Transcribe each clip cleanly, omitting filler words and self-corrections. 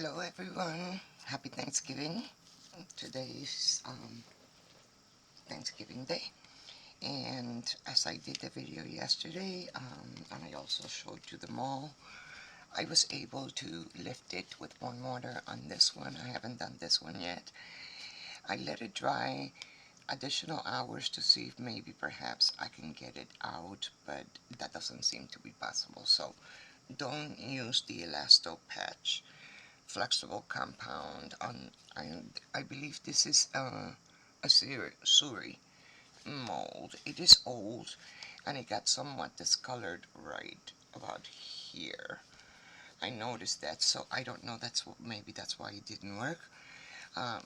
Hello everyone, happy Thanksgiving. Today's Thanksgiving Day, and as I did the video yesterday, and I also showed you the mall, I was able to lift it with one motor on this one. I haven't done this one yet. I let it dry additional hours to see if maybe perhaps I can get it out, but that doesn't seem to be possible. So don't use the ElastoPatch Flexible Compound on. I believe this is a Suri mold. It is old and it got somewhat discolored right about here. I noticed that, so I don't know, maybe that's why it didn't work,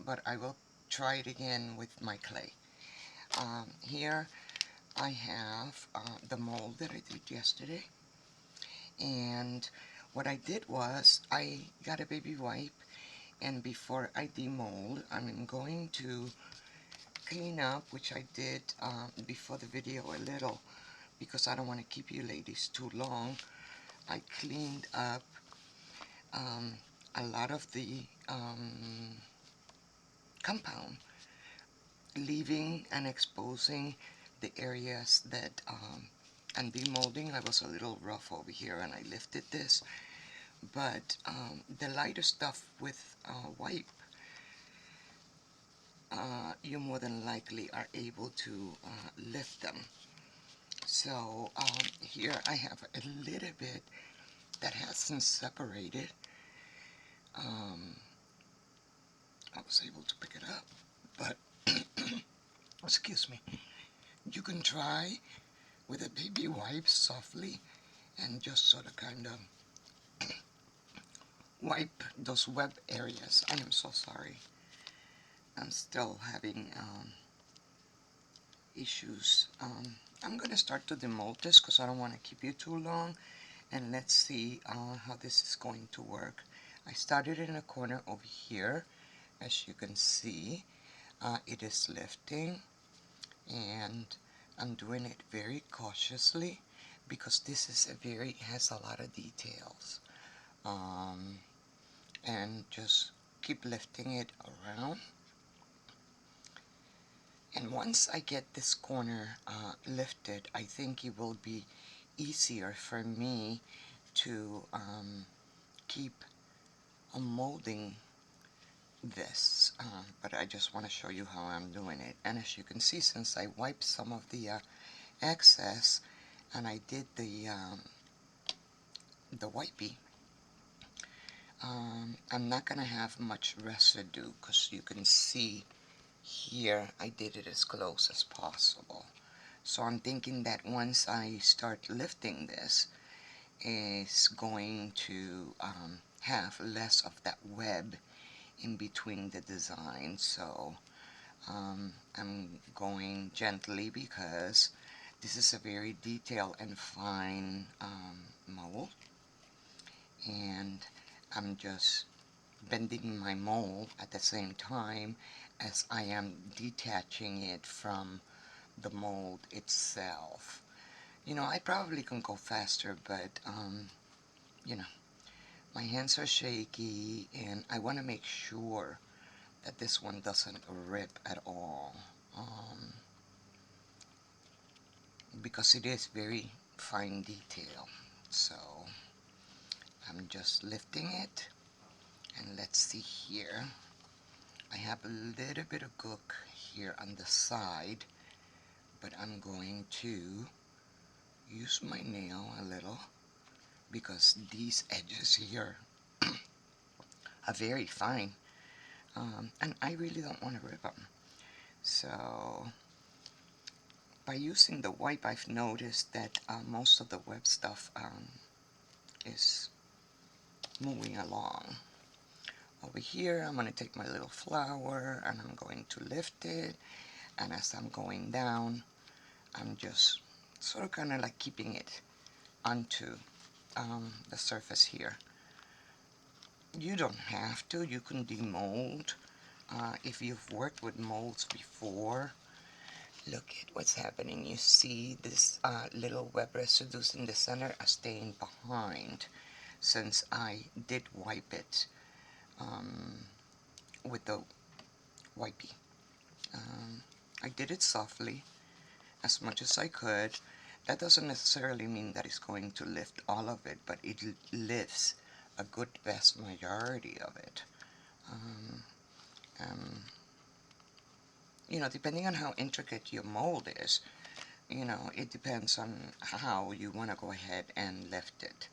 but I will try it again with my clay. Here I have the mold that I did yesterday, and what I did was I got a baby wipe, and before I demold, I'm going to clean up, which I did before the video a little, because I don't want to keep you ladies too long. I cleaned up a lot of the compound, leaving and exposing the areas that and demolding. I was a little rough over here and I lifted this, but the lighter stuff with wipe, you more than likely are able to lift them. So here I have a little bit that hasn't separated. I was able to pick it up, but excuse me. You can try with a baby wipe softly and just sort of kind of wipe those web areas. I am so sorry. I'm still having issues. I'm gonna start to demold this because I don't want to keep you too long, and let's see how this is going to work. I started in a corner over here. As you can see, it is lifting, and I'm doing it very cautiously because this is has a lot of details, and just keep lifting it around. And once I get this corner lifted, I think it will be easier for me to keep molding this, but I just want to show you how I'm doing it. And as you can see, since I wiped some of the excess and I did the wipey, I'm not gonna have much residue because you can see here I did it as close as possible. So I'm thinking that once I start lifting this, it's going to have less of that web in between the design. So I'm going gently because this is a very detailed and fine mold, and I'm just bending my mold at the same time as I am detaching it from the mold itself. You know, I probably can go faster, but you know, my hands are shaky and I want to make sure that this one doesn't rip at all, because it is very fine detail. So I'm just lifting it, and let's see here. I have a little bit of gook here on the side, but I'm going to use my nail a little because these edges here are very fine, and I really don't want to rip them. So by using the wipe, I've noticed that most of the web stuff is moving along. Over here, I'm going to take my little flower and I'm going to lift it, and as I'm going down, I'm just sort of kind of like keeping it onto the surface here. You don't have to. You can demold. If you've worked with molds before, look at what's happening. You see this little web residues in the center are staying behind since I did wipe it with the wipey. I did it softly as much as I could. That doesn't necessarily mean that it's going to lift all of it, but it lifts a good vast majority of it. Um, um, depending on how intricate your mold is, it depends on how you want to go ahead and lift it.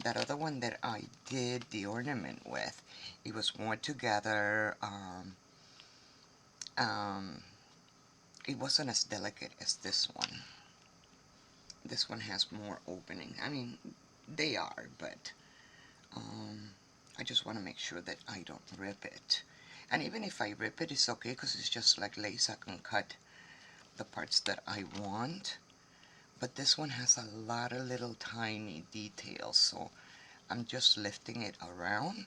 That other one that I did the ornament with, it was more together. It wasn't as delicate as this one. This one has more opening. I mean, they are, but I just want to make sure that I don't rip it. And even if I rip it, it's okay because it's just like lace. I can cut the parts that I want. But this one has a lot of little tiny details, so I'm just lifting it around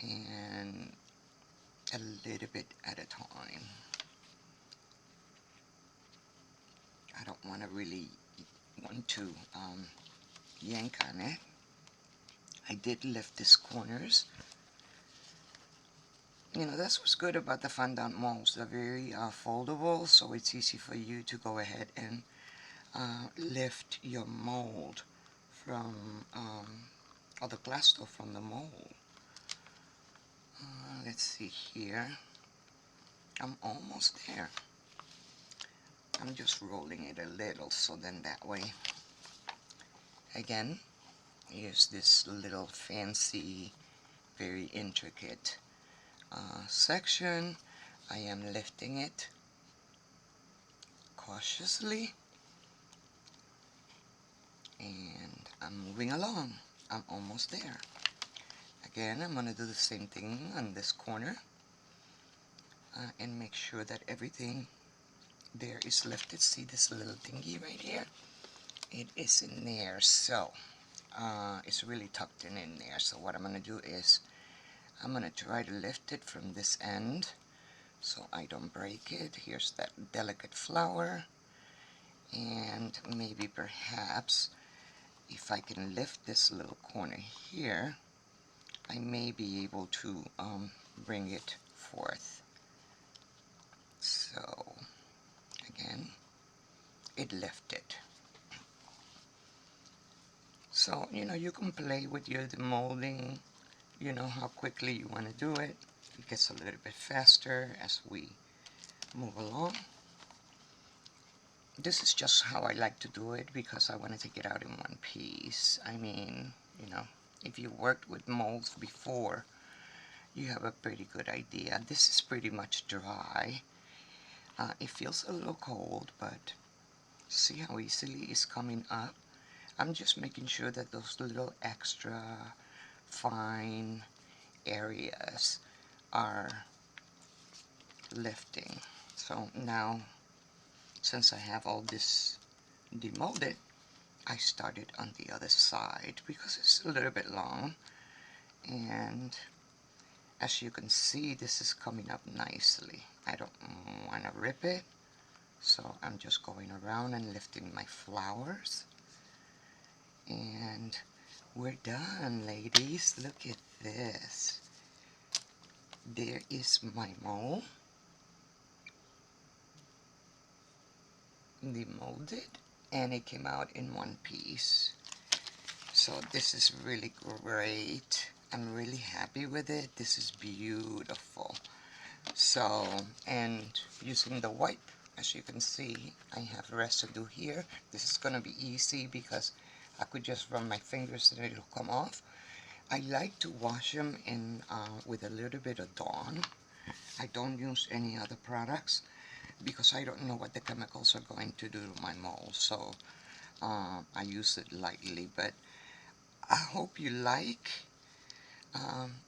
and a little bit at a time. I don't want to really want to yank on it. I did lift these corners. That's what's good about the fondant molds. They're very foldable, so it's easy for you to go ahead and lift your mold from, or the glass dough from the mold. Let's see here. I'm almost there. I'm just rolling it a little, so then that way, again, here's this little fancy, very intricate section. I am lifting it cautiously, and I'm moving along. I'm almost there. Again, I'm going to do the same thing on this corner and make sure that everything there is lifted. See this little thingy right here? It is in there, so it's really tucked in there. So what I'm going to do is I'm going to try to lift it from this end so I don't break it. Here's that delicate flower, and maybe perhaps if I can lift this little corner here, I may be able to bring it forth. So again, it lifted. So you can play with your demolding, how quickly you want to do it. It gets a little bit faster as we move along. This is just how I like to do it because I want to take it out in one piece. I mean, if you worked with molds before, you have a pretty good idea. This is pretty much dry. It feels a little cold, but see how easily it's coming up? I'm just making sure that those little extra fine areas are lifting. So now, since I have all this demolded, I started on the other side because it's a little bit long, and as you can see, this is coming up nicely. I don't want to rip it, so I'm just going around and lifting my flowers, and we're done, ladies. Look at this. There is my mold demolded, and it came out in one piece. So this is really great. I'm really happy with it. This is beautiful. So, and using the wipe, as you can see, I have residue here. This is going to be easy because I could just run my fingers and it'll come off. I like to wash them in with a little bit of Dawn. I don't use any other products because I don't know what the chemicals are going to do to my mold. So I use it lightly, but I hope you like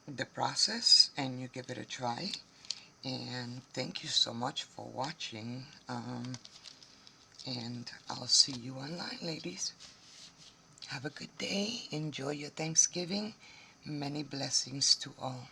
the process and you give it a try. And thank you so much for watching, and I'll see you online, ladies. Have a good day. Enjoy your Thanksgiving. Many blessings to all.